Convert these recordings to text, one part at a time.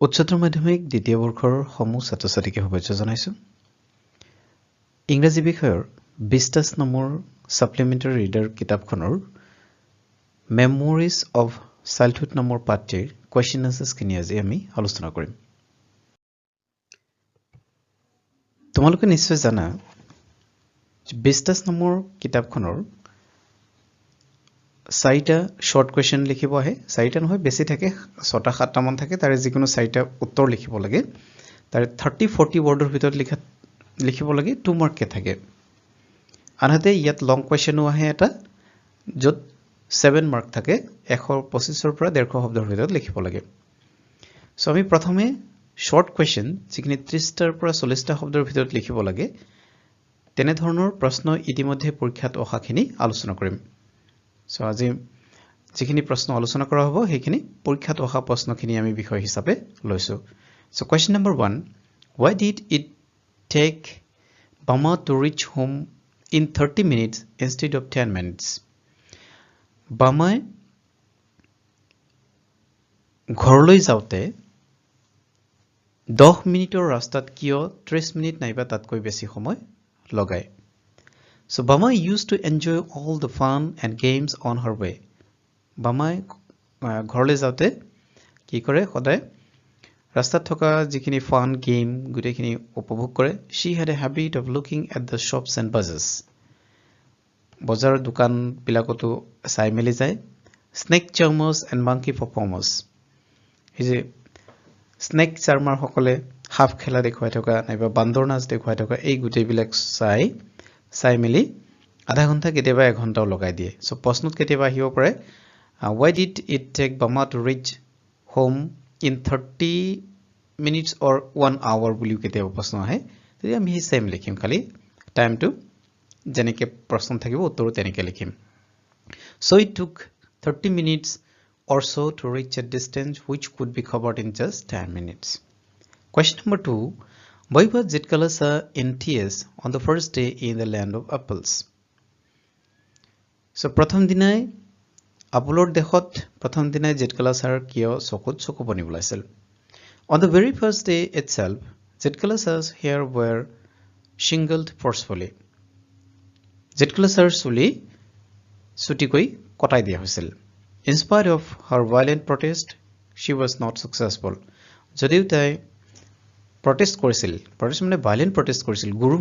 উচ্চতৰ মাধ্যমিক দ্বিতীয় বৰ্ষৰ সমূহ ছাত্ৰ-ছাত্ৰীকে শুভেচ্ছা জনাইছো। ইংৰাজী বিষয়ৰ 20 নম্বৰ সাপ্লিমেণ্টাৰী ৰিডাৰ কিতাপখনৰ মেমৰিজ অফ চাইল্ডহুড নম্বৰ পাঠটিৰ কোৱেশ্চন আনসাৰ্স খিনি আজি আমি আলোচনা কৰিম। তোমালোকে নিশ্চয় জানা 20 নম্বৰ কিতাপখনৰ 4টা শৰ্ট কোৱেশ্চন লিখিব আহে, 4টা নহয় বেছি থাকে, 6টা 7টা মান থাকে, তাৰে যিকোনো 4টা উত্তৰ লিখিব লাগে। তাৰে 30-40 ৱৰ্ডৰ ভিতৰত লিখিব লাগে, 2 মাৰ্ক কে থাকে। আনহাতে ইয়াত লং কোৱেশ্চনো আহে এটা, য'ত 7 মাৰ্ক থাকে, 125ৰ পৰা 150 শব্দৰ ভিতৰত লিখিব লাগে। সো আমি প্ৰথমে শৰ্ট কোৱেশ্চন যিখিনি 30টাৰ পৰা 40টা শব্দৰ ভিতৰত লিখিব লাগে, তেনে ধৰণৰ প্ৰশ্ন ইতিমধ্যে পৰীক্ষাত অহাখিনি আলোচনা কৰিম। সো আজি যিখিনি প্ৰশ্ন আলোচনা কৰা হ'ব সেইখিনি পৰীক্ষাত অহা প্ৰশ্নখিনি আমি বিষয় হিচাপে লৈছো। So question number 1, why did it take Bama to reach home in 30 minutes instead of 10 minutes? বামাই ঘৰলৈ যাওঁতে 10 মিনিটৰ ৰাস্তাত কিয় 30 মিনিট নাইবা তাতকৈ বেছি সময় লগায়? So Bama used to enjoy all the fun and games on her way. Bamai ঘৰলৈ যাওঁতে কি কৰে, সদায় ৰাস্তাত থকা যিখিনি ফান গেম গুটেখিনি উপভোগ কৰে। She had a habit of looking at the shops and bazaars. বজাৰ দোকান বিলাকতো চাই মেলি যায়। Snake charmers and monkey performers. এই যে স্নেক চাৰ্মাৰ সকলে হাফ খেলা দেখুৱাই থকা নাইবা বান্দৰ নাচ দেখুৱাই থকা এই গুটেবিলাক চাই মেলি আধা ঘণ্টা কেতিয়াবা 1 ঘণ্টাও লগাই দিয়ে। সো প্ৰশ্নত কেতিয়াবা আহিব পাৰে, why did it take Bama to reach home in 30 minutes or 1 hour বুলিও কেতিয়াবা প্ৰশ্ন আহে। তেতিয়া আমি সেম লিখিম, খালি টাইমটো যেনেকে প্ৰশ্ন থাকিব উত্তৰো তেনেকে লিখিম। So it took 30 minutes or so to reach a distance which could be covered in just 10 minutes. Question number 2, why was Jitkalasa in tears on the first day in the land of apples? So প্ৰথম দিনাই আপলৰ দেশত প্ৰথম দিনাই Jitkalasar কিয় চকুত চকু পানী ওলাইছিল? On the very first day itself, Jitkalasar's hair were shingled forcefully. Jitkalasar চুলি চুটিকৈ কটাই দিয়া হৈছিল। In spite of her violent protest, she was not successful. যদিও তাই protest কৰিছিল, protest মানে violent protest কৰিছিল, গুৰ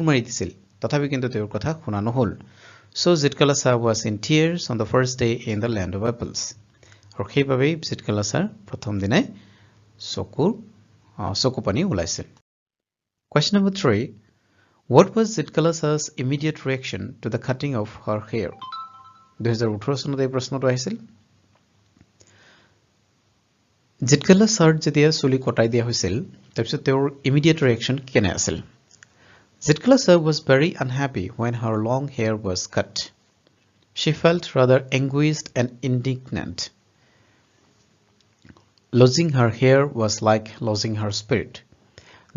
মাৰি দিছিল, তথাপি কিন্তু তেওঁৰ কথা শুনা নহল। So Jitkalasa was in tears on the first day in the land of apples. আৰু সেইবাবেই Jitkalasa প্ৰথম দিনাই চকু পানী ওলাইছিল। Question number 3, what was Jitkalasa's immediate reaction to the cutting of her hair? 2018 চনত এই প্ৰশ্নটো আহিছিল। Jitkalasar যেতিয়া চুলি কটাই দিয়া হৈছিল, তাৰপিছত তেওঁৰ ইমিডিয়েট ৰিয়েকচন কেনে আছিল? Jitkalasa was very unhappy when her long hair was cut. She felt rather anguished and indignant. Losing her hair was like losing her spirit.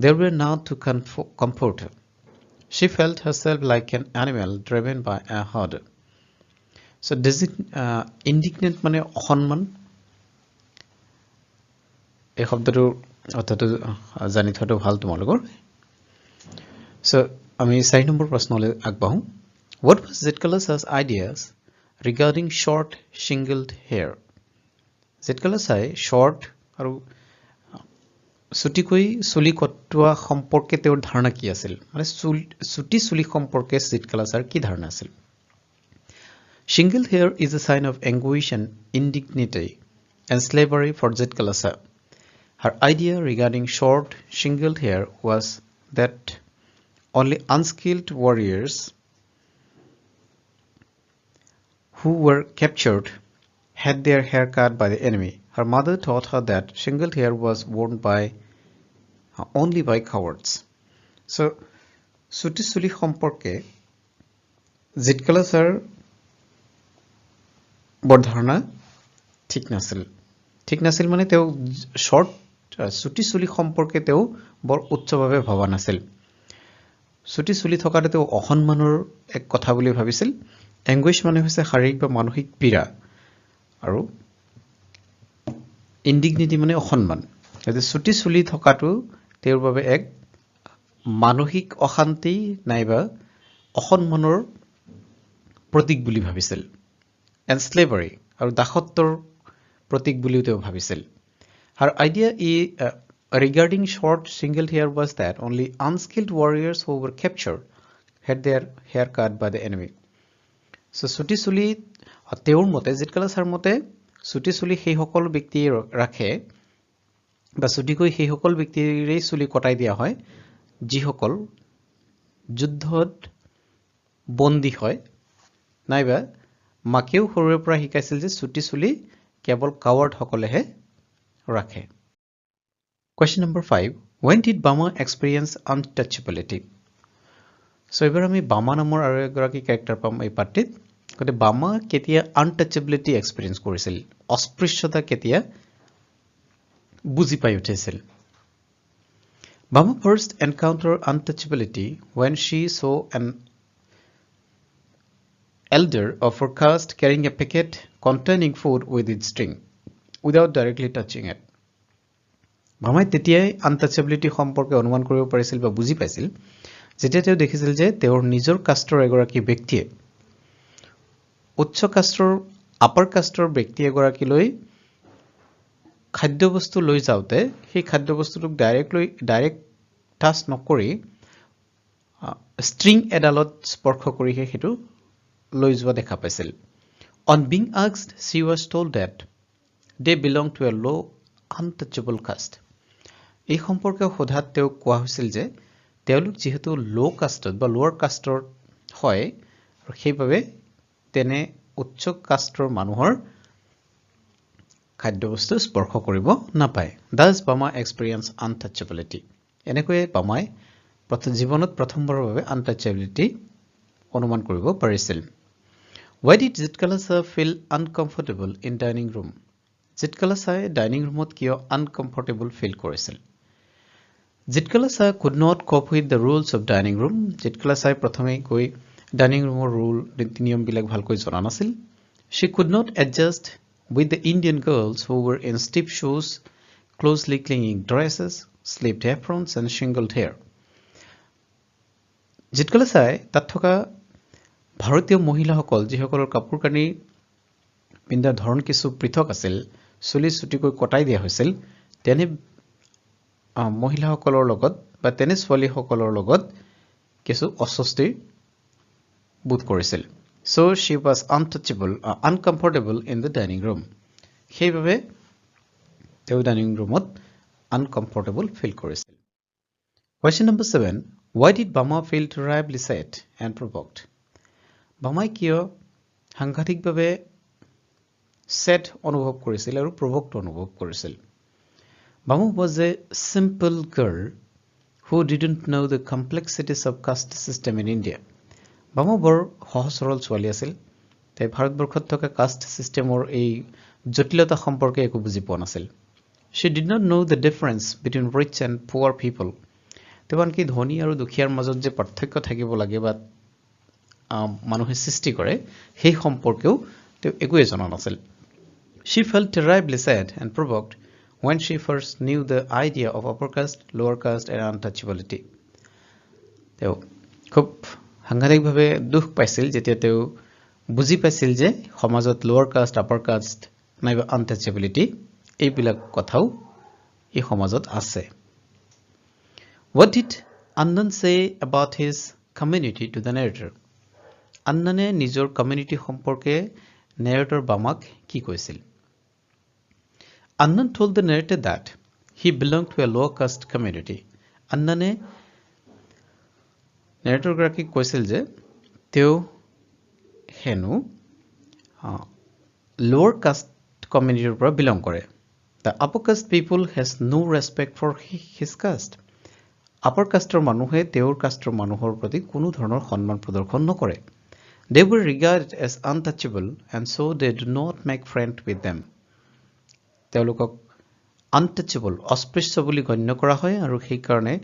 There were none to comfort her. She felt herself like an animal driven by a herd. So indignant মানে অসন্মান, এই শব্দটো অর্থাৎ জানি থোৱাটো ভাল তোমালোকৰ। So আমি 4 number প্ৰশ্নলৈ আগবাঢ়ো। What was Jitkalasa's ideas regarding short shingled hair? Jitkalasai short আৰু চুটিকৈ চুলি কটোৱা সম্পৰ্কে তেওঁৰ ধাৰণা কি আছিল? মানে চুটি চুলি সম্পৰ্কে Jitkalasar কি ধাৰণা আছিল? Shingled hair is a sign of anguish and indignity and slavery for Jitkalasa. Her idea regarding short shingled hair was that only unskilled warriors who were captured had their hair cut by the enemy. Her mother taught her that shingled hair was worn only by cowards. So, চুটি চুলি সম্পৰ্কে Jitkalasar বৰ ধাৰণা ঠিক নাছিল মানে তেওঁ চুটি চুলি সম্পৰ্কে তেওঁ বৰ উচ্চভাৱে ভবা নাছিল। চুটি চুলি থকাটো তেওঁ অসন্মানৰ এক কথা বুলি ভাবিছিল। এংগুইশ মানে হৈছে শাৰীৰিক বা মানসিক পীড়া, আৰু ইনডিগনিটি মানে অসন্মান। যদি চুটি চুলি থকাটো তেওঁৰ বাবে এক মানসিক অশান্তি নাইবা অসন্মানৰ প্ৰতীক বুলি ভাবিছিল and slavery আৰু দাসত্বৰ প্ৰতীক বুলিও তেওঁ ভাবিছিল her idea regarding short single hair was that only unskilled warriors who were captured had their hair cut by the enemy so চুটি চুলি তেওঁৰ মতে জিতকালাছাৰ মতে চুটি চুলি সেই সকল ব্যক্তিয়ে ৰাখে বা চুটিকৈ সেই সকল ব্যক্তিৰে চুলি কটাই দিয়া হয় যিসকল যুদ্ধত বন্দী হয় নাইবা মাকেও সৰুৰে পৰা শিকাইছিল যে চুটি চুলি কেৱল কাৱাৰ্ড সকলেহে ৰাখে Question number 5 When did Bama experience untouchability So এবাৰ আমি বামা নামৰ আৰু এগৰাকী ক্যাৰেক্টাৰ পাম এই পাৰ্টিত গতে বামা কেতিয়া untouchability এক্সপেৰিয়েন্স কৰিছিল অস্পৃশ্যতা কেতিয়া বুজি পাই উঠিছিল Bama first encountered untouchability when she saw an elder of her caste carrying a packet containing food with its string without directly touching it. Bamai tetiai untouchability সম্পৰ্কে অনুমান কৰিব পাৰিছিল বা বুজি পাইছিল যেতিয়া তেওঁ দেখিছিল যে তেওঁৰ নিজৰ কাষ্টৰ এগৰাকী ব্যক্তিয়ে উচ্চ কাষ্টৰ আপাৰ কাষ্টৰ ব্যক্তি এগৰাকীলৈ খাদ্যবস্তু লৈ যাওতে সেই খাদ্যবস্তুটোক ডাইৰেক্ট টাচ নকৰি ষ্ট্ৰিং এডালত স্পৰ্শ কৰিহে হেতু লৈ যোৱা দেখা পাইছিল On being asked, she was told that they belong to a low, untouchable caste. এই সম্পৰ্কে সোধাত তেওঁ কোৱা হৈছিল যে তেওঁলোক যেহেতু লো কাষ্টত বা লোৱাৰ কাষ্টৰ হয় আৰু সেইভাবে তেনে উচ্চ কাষ্টৰ মানুহৰ খাদ্যবস্তু স্পৰ্শ কৰিব নাপায় Thus Bama experienced untouchability. এনেকৈ বামাই জীৱনত প্ৰথমবাৰৰ বাবে untouchability অনুমান কৰিব পাৰিছিল Why did Jitkalasa feel uncomfortable in dining room? Jitkalasa dining roomot kiyo uncomfortable feel korisil. Jitkalasa could not cope with the rules of dining room. Jitkalasa prothome koi dining room rule niyom bilak bhalkoi jana nasil. She could not adjust with the Indian girls who were in stiff shoes, closely clinging dresses, sleeved aprons and shingled hair. Jitkalasa তাত থকা ভাৰতীয় মহিলাসকল যিসকলৰ কাপোৰ কানি পিন্ধাৰ ধৰণ কিছু পৃথক আছিল চুলি চুটিকৈ কটাই দিয়া হৈছিল তেনে মহিলাসকলৰ লগত বা তেনে ছোৱালীসকলৰ লগত কিছু অস্বস্তি বোধ কৰিছিল so she was uncomfortable in the dining room সেইভাবে তেওঁ ডাইনিং ৰুমত uncomfortable feel কৰিছিল Question number 7 Why did Bama feel terribly sad and provoked বামাই কিয় সাংঘাতিকভাৱে sad অনুভৱ কৰিছিল আৰু provoked অনুভৱ কৰিছিল Bama was a simple girl who didn't know the complexities of caste system in India Bama বৰ সহজ সৰল ছোৱালী আছিল তাই ভাৰতবৰ্ষত থকা কাষ্ট সিস্টেমৰ এই জটিলতা সম্পৰ্কে একো বুজি পোৱা নাছিল She did not know the difference between rich and poor people তেৱন কি ধনী আৰু দুখীয়াৰ মাজত যে পাৰ্থক্য থাকিব লাগে বা মানুহে সৃষ্টি কৰে সেই সম্পৰ্কেও তেওঁ একোৱে জনা নাছিল She felt terribly sad and provoked when she first knew the idea of upper caste, lower caste and untouchability. তেওঁ খুব সাংঘাতিকভাৱে দুখ পাইছিল যেতিয়া তেওঁ বুজি পাইছিল যে সমাজত lower caste, upper caste নাইবা untouchability এইবিলাক কথাও এই সমাজত আছে What did Annan say about his community to the narrator? Annane নিজৰ community সম্পৰ্কে narrator Bamak কি কৈছিল? Annan told the narrator that he belonged to a low caste community. Annane narrator গৰাকী কৈছিল যে তেওঁ হেনো lower caste community পৰা belong কৰে. The upper caste people has no respect for his caste. Upper caste মানুহে তেওঁৰ caste মানুহৰ প্ৰতি কোনো ধৰণৰ সন্মান প্ৰদৰ্শন নকৰে They were regarded as untouchable and so they do not make friends with them তেওঁলোকক untouchable অস্পৃশ্য বুলি গণ্য কৰা হয় আৰু সেই কাৰণে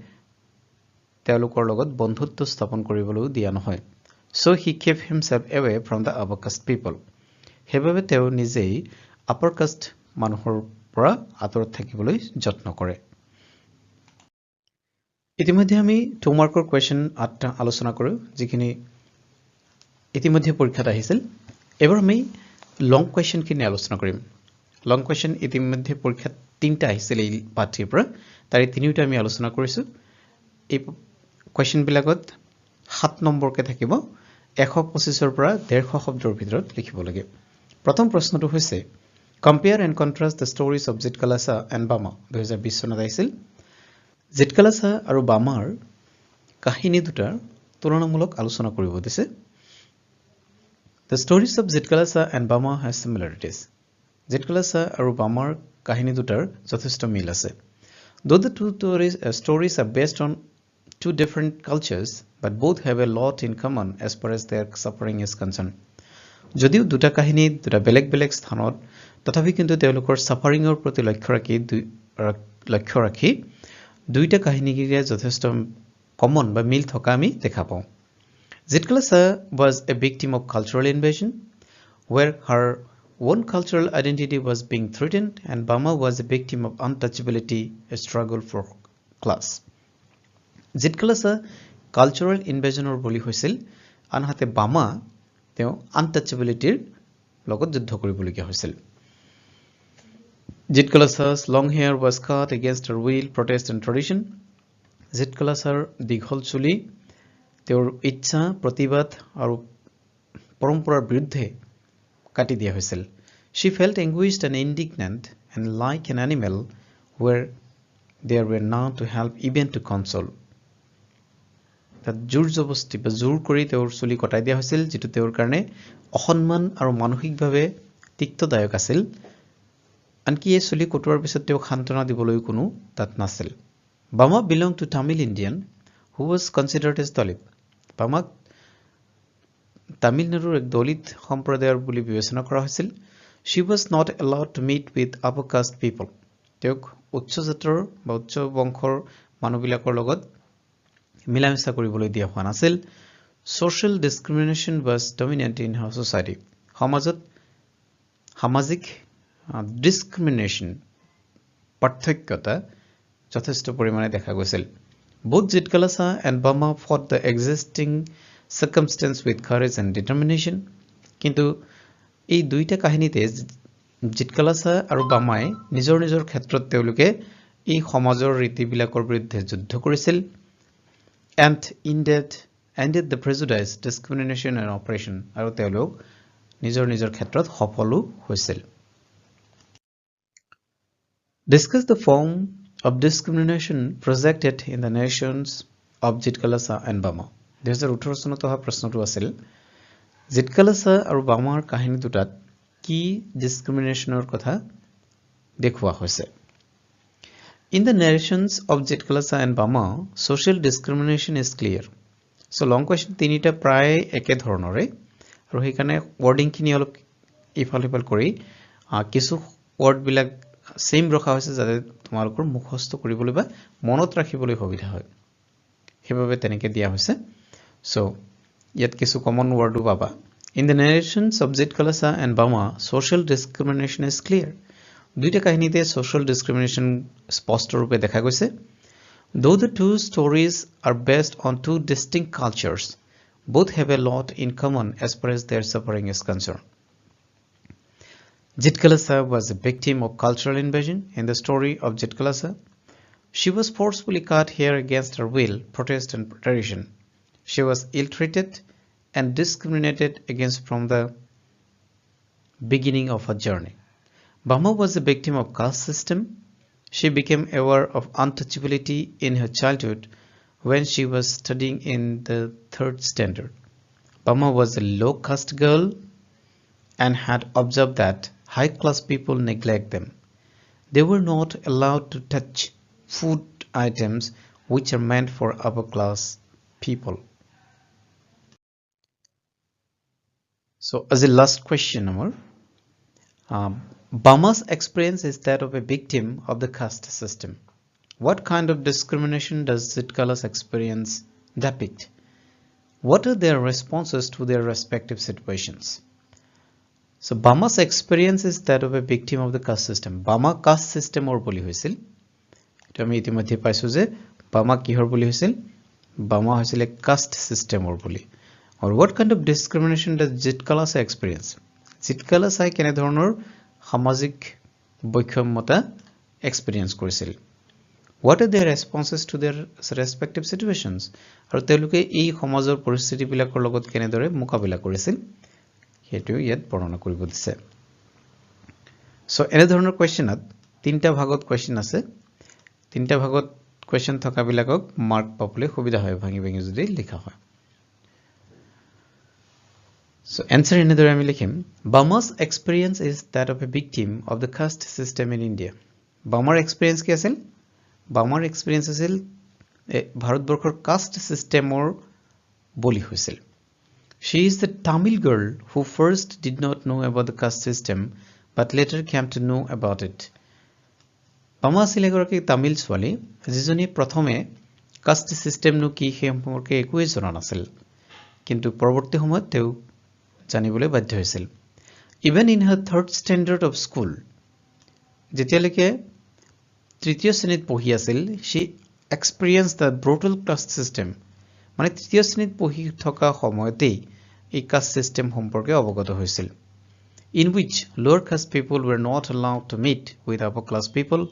তেওঁলোকৰ লগত বন্ধুত্ব স্থাপন কৰিবলৈ দিয়া নহয় So he kept himself away from the upper caste people সেইভাবে তেওঁ নিজেই upper caste মানুহৰ পৰা আঁতৰত থাকিবলৈ যত্ন কৰে ইতিমধ্যে আমি 2 মাৰ্কৰ কোৱেশ্চন 8টা আলোচনা কৰো যিখিনি ইতিমধ্যে পৰীক্ষাত আহিছিল এবাৰ আমি লং কোৱেশ্চন কিনে আলোচনা কৰিম লং কোৱেশ্চন ইতিমধ্যে পৰীক্ষাত 3টা আহিছিল এই পাঠ্যৰ পৰা তাৰে তিনিটা আমি আলোচনা কৰিছো এই কোৱেশ্চন বিলাকত 7 নম্বৰকে থাকিব 125 ৰ পৰা 150 শব্দৰ ভিতৰত লিখিব লাগে প্ৰথম প্ৰশ্নটো হৈছে compare and contrast the stories of Jitkalasa and Bama 2020 চনত আহিছিল Jitkalasa আৰু বামাৰ কাহিনী দুটাৰ তুলনামূলক আলোচনা কৰিব দিছে The stories of Jitkalasa and Bama have similarities Jitkalasa আৰু বামাৰ কাহিনী দুটাৰ যথেষ্ট মিল আছে Though the two stories are based on two different cultures but both have a lot in common as far as their suffering is concerned যদিও দুটা কাহিনী দুটা বেলেগ বেলেগ স্থানত তথাপি কিন্তু তেওঁলোকৰ সাফাৰিংৰ প্ৰতি লক্ষ্য ৰাখি দুইটা কাহিনীৰে যথেষ্ট কমন বা মিল থকা আমি দেখা পাওঁ Jitkalasa was a victim of cultural invasion where her own cultural identity was being threatened and Bama was a victim of untouchability a struggle for class Jitkalasa cultural invasionৰ বলি হৈছিল আনহাতে বামা তেওঁ untouchabilityৰ লগত যুদ্ধ কৰিবলগীয়া হৈছিল Jitkalasa's long hair was cut against her will protest and tradition Jitkalasar দীঘল চুলি তেওঁৰ ইচ্ছা প্ৰতিবাদ আৰু পৰম্পৰাৰ বিৰুদ্ধে কাটি দিয়া হৈছিল She felt anguished and indignant and like an animal where there were none to help even to console তাত জোৰ জবস্তি বা জোৰ কৰি তেওঁৰ চুলি কটাই দিয়া হৈছিল যেটো তেওঁৰ কাৰণে অসন্মান আৰু মানসিকভাৱে তিক্তদায়ক আছিল আনকি এই চুলি কটোৱাৰ পিছত তেওঁ খান্তনা দিবলৈ কোনো তাত নাছিল Bama belonged to Tamil Indian who was considered as Dalit Bama তামিলনাডুৰ এক দলিত সম্প্ৰদায়ৰ বুলি বিবেচনা কৰা হৈছিল She was not allowed to meet with upper caste people তেওঁক উচ্চ জাতৰ বা উচ্চ বংশৰ মানুহবিলাকৰ লগত মিলামিছা কৰিবলৈ দিয়া হোৱা নাছিল Social discrimination was dominant in her society সমাজত সামাজিক discrimination পাৰ্থক্যতা যথেষ্ট পৰিমাণে দেখা গৈছিল Both Jitkalasa and Bama fought the existing circumstance with courage and determination কিন্তু এই দুইটা কাহিনীতে Jitkalasa আৰু বামাই নিজৰ নিজৰ ক্ষেত্ৰত তেওঁলোকে এই সমাজৰ ৰীতিবিলাকৰ বিৰুদ্ধে যুদ্ধ কৰিছিল and ended the prejudice discrimination and oppression আৰু তেওঁলোক নিজৰ নিজৰ ক্ষেত্ৰত সফল হৈছিল Discuss the form of discrimination projected in the nations of Jitkalasa and Bama 2018 চনত অহা প্ৰশ্নটো আছিল Jitkalasa আৰু বামাৰ কাহিনী দুটাত কি ডিসক্ৰিমিনেশনৰ কথা দেখুৱা হৈছে In the narrations of Jitkalasa and Bama, social discrimination is clear. So long question তিনিটা প্ৰায় একে ধৰণৰে আৰু সেইকাৰণে ওয়াৰ্ডিং খিনি অলপ ইফাল কৰি কিছু ওয়াৰ্ড বিলাক সেম ৰখা হৈছে যাতে তোমালোকৰ মুখস্থ কৰিবলৈ বা মনত ৰাখিবলৈ সুবিধা হয় সেইভাবে তেনেকে দিয়া হৈছে so ইয়াত কিছু কমন ওয়াৰ্ডও পাবা In the narrations of Jitkalasa and Bama, social discrimination is clear. দুইটা কাহিনীতে social discrimination স্পষ্ট ৰূপে দেখা গৈছে Though the two stories are based on two distinct cultures, both have a lot in common as far as their suffering is concerned. Jitkalasa was a victim of cultural invasion. In the story of Jitkalasa, she was forcefully cut hair against her will, protest and tradition. She was ill-treated and discriminated against from the beginning of her journey. Bama was a victim of caste system. She became aware of untouchability in her childhood when she was studying in the 3rd standard. Bama was a low caste girl and had observed that high class people neglect them. They were not allowed to touch food items which are meant for upper class people. So as a last question number Bama's experience is that of a victim of the caste system. What kind of discrimination does Jitkala's experience depict? What are their responses to their respective situations? So Bama's experience is that of a victim of the caste system. Bama caste system or boli hoisil. Eto ami itimodhye paisu je Bama kihor boli hoisil? Bama hoisil a caste system or boli. Or what kind of discrimination does Jitkala Sai experience? Jitkala Sai kene dhoroner samajik boikshommota experience korisil. What are their responses to their respective situations? Aru teluke ei samajor poristiti bilakor logot kene dore mukabila korisil. Hetu yet borona koribo dise. So ene dhoroner question at tinta bhagot question ase. Tinta bhagot question thoka bilakok mark papule subida hoy bhangi bhangi jodi likha hoy. So answer in the Ramilikim. Bama's experience is that of a victim of the caste system in India. Bamar experience ki asil? Bamar experience asil Bharatborkhor caste system or boli hoisil. She is the Tamil girl who first did not know about the caste system but later came to know about it. Bama asil egoraki Tamil swali jijoni prothome caste system nu ki he সম্পর্কে একোই জনা নাছিল কিন্তু পৰৱৰ্তী সময়ত তেও জানিবলৈ বাধ্য হৈছিল even in her third standard of school যেতিয়ালৈকে তৃতীয় শ্ৰেণীত পঢ়ি আছিল she experienced the brutal caste system মানে তৃতীয় শ্ৰেণীত পঢ়ি থকা সময়তেই এই caste system সম্পৰ্কে অৱগত হৈছিল in which lower caste people were not allowed to meet with upper class people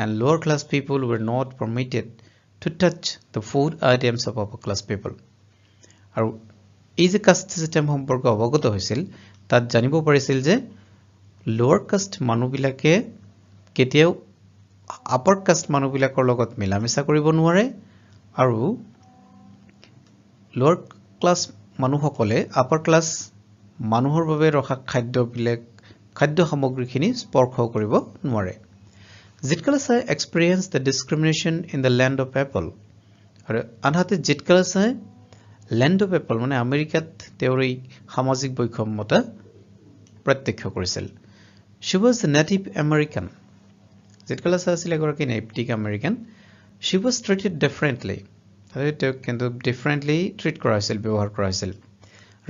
and lower class people were not permitted to touch the food items of upper class people আৰু এই যে caste system সম্পৰ্কে অৱগত হৈছিল তাত জানিব পাৰিছিল যে লোৱাৰ কাষ্ট মানুহবিলাকে কেতিয়াও আপাৰ কাষ্ট মানুহবিলাকৰ লগত মিলামিছা কৰিব নোৱাৰে আৰু লোৱাৰ ক্লাস মানুহসকলে আপাৰ ক্লাস মানুহৰ বাবে ৰখা খাদ্য সামগ্ৰীখিনি স্পৰ্শ কৰিব নোৱাৰে Jitkala Sai experienced the discrimination in the land of apple আৰু আনহাতে Jitkala Sai land of apple মানে আমেৰিকাত তেওঁৰ এই সামাজিক বৈষম্যতা প্ৰত্যক্ষ কৰিছিল she was a native american Jitkala Sai আছিল এগৰাকী native american she was treated differently তেওঁ কিন্তু differently treat কৰা হৈছিল ব্যৱহাৰ কৰা হৈছিল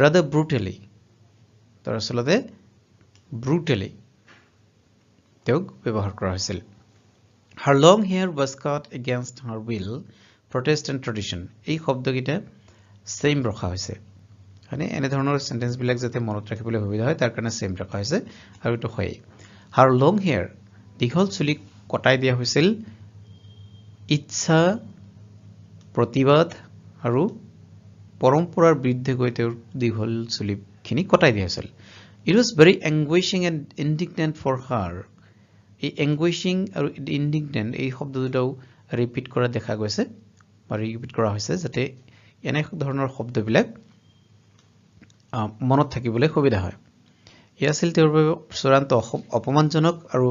rather brutally দৰাচলতে brutally তেওঁক ব্যৱহাৰ কৰা হৈছিল her long hair was cut against her will protestant tradition এই শব্দকিটা সেম ৰখা হৈছে মানে এনে ধৰণৰ সেন্টেন্স বিলাক যাতে মনত ৰাখিবলৈ সুবিধা হয় তাৰ কাৰণে সেম ৰখা হৈছে আৰু এটো হয় her long hair দীঘল চুলি কটাই দিয়া হৈছিল ইচ্ছা প্ৰতিবাদ আৰু পৰম্পৰাৰ বিৰুদ্ধে গৈ তেওঁৰ দীঘল চুলিখিনি কটাই দিয়া হৈছিল it was very anguishing and indignant for her এই anguishing আৰু indignant এই শব্দ দুটাও ৰিপিট কৰা দেখা গৈছে বা ৰিপিট কৰা হৈছে যাতে এনে ধৰণৰ শব্দবিলাক মনত থাকিবলৈ সুবিধা হয় ই আছিল তেওঁৰ বাবে চূড়ান্ত অপমানজনক আৰু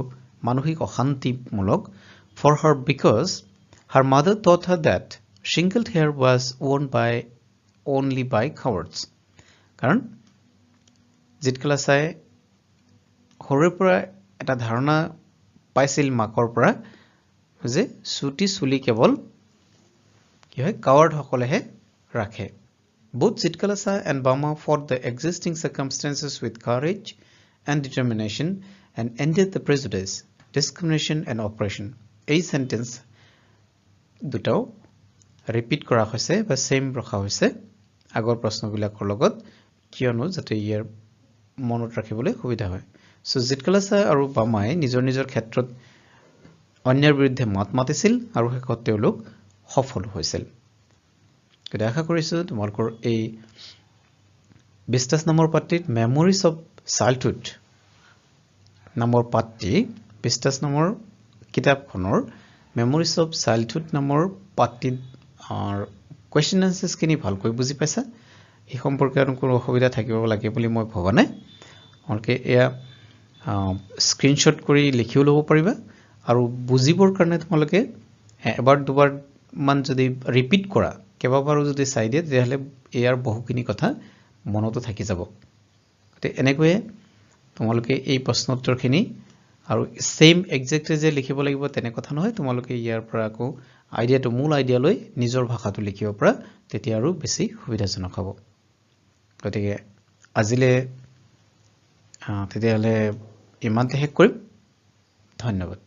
মানসিক অশান্তিমূলক for her because her mother taught her that shingled hair was worn by only by cowards কাৰণ Jitkala Sai হৰৰ পৰা এটা ধাৰণা পাইছিল মাকৰ পৰা যে সুটি চুলি কেৱল কি হয় কাৱাৰ্ড সকলেহে ৰাখে both Jitkala Sai and Bama fought the existing circumstances with courage and determination and ended the prejudice discrimination and oppression এই সেন্টেন্স দুটাও ৰিপিট কৰা হৈছে বা সেম ৰখা হৈছে আগৰ প্ৰশ্নবিলাকৰ লগত কিয়নো যাতে ইয়াৰ মনত ৰাখিবলৈ সুবিধা হয় সো Jitkala Sai আৰু Bamaই নিজৰ নিজৰ ক্ষেত্ৰত অন্যৰ বিৰুদ্ধে মাত মাতিছিল আৰু শেষত তেওঁলোক সফল হৈছিল গতিকে আশা কৰিছো তোমালোকৰ এই ২০ নম্বৰ পাঠটিত মেমৰিজ অফ চাইল্ডহুড নামৰ পাঠটি ২০ নম্বৰ কিতাপখনৰ মেমৰিজ অফ চাইল্ডহুড নামৰ পাঠটিত কোৱেশ্চন আনসাৰ্স খিনি ভালকৈ বুজি পাইছা এই সম্পৰ্কে আৰু কোনো অসুবিধা থাকিব লাগে বুলি মই ভবা নাই আপোনালোকে এয়া স্ক্ৰিনশ্বট কৰি লিখিও ল'ব পাৰিবা আৰু বুজিবৰ কাৰণে তোমালোকে এবাৰ দুবাৰ মান যদি ৰিপিট কৰা কেইবাবাৰো যদি চাই দিয়ে তেতিয়াহ'লে ইয়াৰ বহুখিনি কথা মনতো থাকি যাব গতিকে এনেকৈ তোমালোকে এই প্ৰশ্নোত্তৰখিনি আৰু সেম এক্সাক্টলি যে লিখিব লাগিব তেনে কথা নহয় তোমালোকে ইয়াৰ পৰা আকৌ আইডিয়াটো মূল আইডিয়া লৈ নিজৰ ভাষাটো লিখিব পৰা তেতিয়া আৰু বেছি সুবিধাজনক হ'ব গতিকে আজিলে তেতিয়াহ'লে ইমানতে শেষ কৰিম ধন্যবাদ